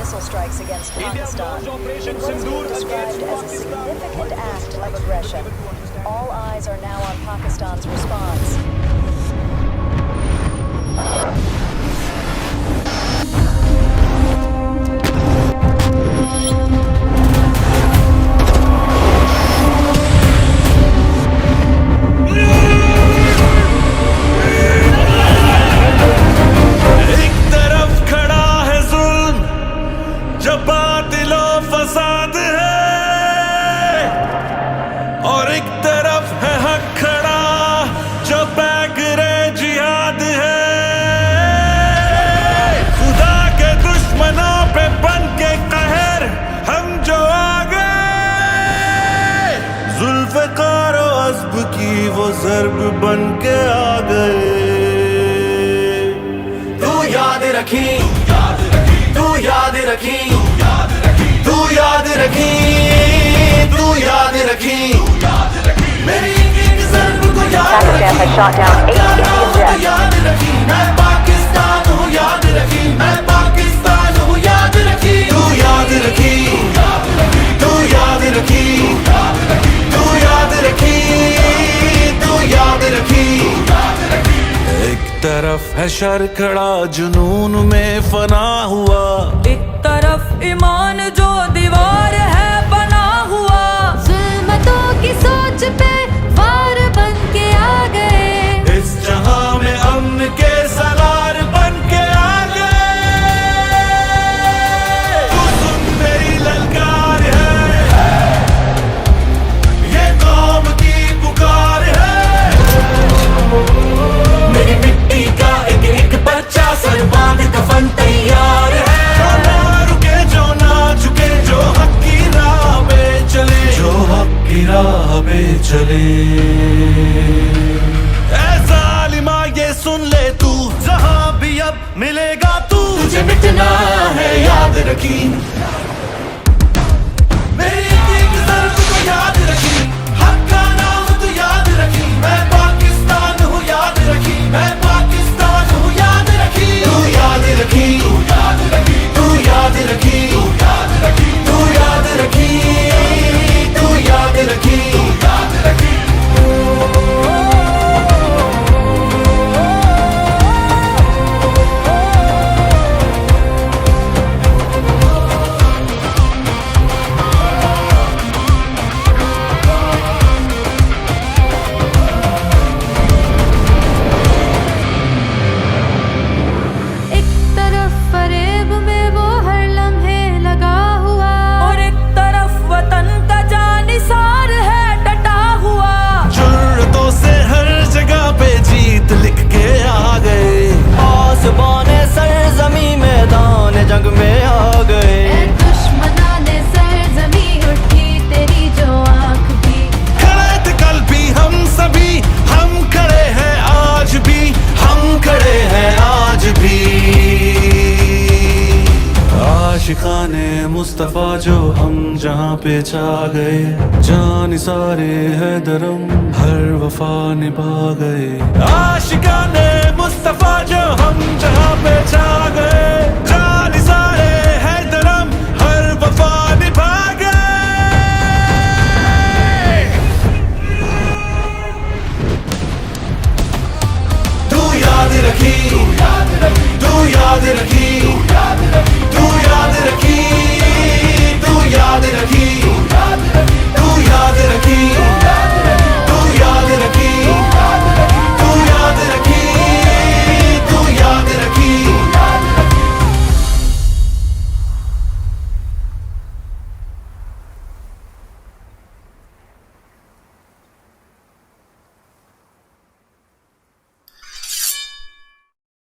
missile strikes against Pakistan in what is being described as a significant act of aggression. All eyes are now on Pakistan's response. और एक तरफ है हक खड़ा जो पैगरे जिहाद है। खुदा के दुश्मनों पे बन के कहर हम जो आ गए, जुल्फ़िकार और अज़्ब की वो ज़र्ब बन के आ गए। तू याद रखी, तू याद रखी, तू याद रखी, तू याद रखी, मेरी एक ज़र्ब को Pakistan has shot down 8 Indian jets. याद रखी, मैं पाकिस्तान हूँ याद रखी, मैं पाकिस्तान हूँ याद रखी, तू याद रखी, तू याद रखी, तू याद रखी, तू याद रखी। एक तरफ है शर खड़ा जुनून में फना हुआ, एक तरफ ईमान जो दीवार है बना हुआ, जुल्मतों की सोच पे वार बन के आ गए, इस जहां में अमन के सलार बन के आ गए। तू सुन मेरी ललकार है, ये कौम की पुकार है, मेरी मिट्टी का एक एक बच्चा सर बांध कफन तैयार है। जो ना रुके, जो ना झुके, जो हक की राह पे चले, जो हक की राह पे चले। ऐ ज़ालिमा ये सुन ले तू, जहां भी अब मिलेगा तू, तुझे मिटना है याद रखी, मेरी एक ज़र्ब को याद रखी, हक का नाम तू याद रखी, मैं पाकिस्तान हूँ याद रखी, मैं पाकिस्तान हूँ याद रखी, तू याद रखी, तू याद रखी, तू याद रखी, तू याद रखी, तू याद रखी, तू याद रखी, तू याद रखी। एक तरफ फरेब में वो हर लम्हे लगा हुआ, और एक तरफ वतन का जानिसार है डटा हुआ, जुर्रतों से हर जगह पे जीत लिख के आ गए, आसमाने सरजमी मैदान जंग में आ गए, ए दुश्मनाने सरजमी उठी तेरी जो आँख भी, खड़े थे कल भी हम सभी, हम खड़े हैं आज भी, हम खड़े हैं आज भी। आशिकाने मुस्तफा जो हम जहाँ पे छा गए, जान सारे है दरम हर वफा निभा गए। आशिकाने मुस्तफा जो हम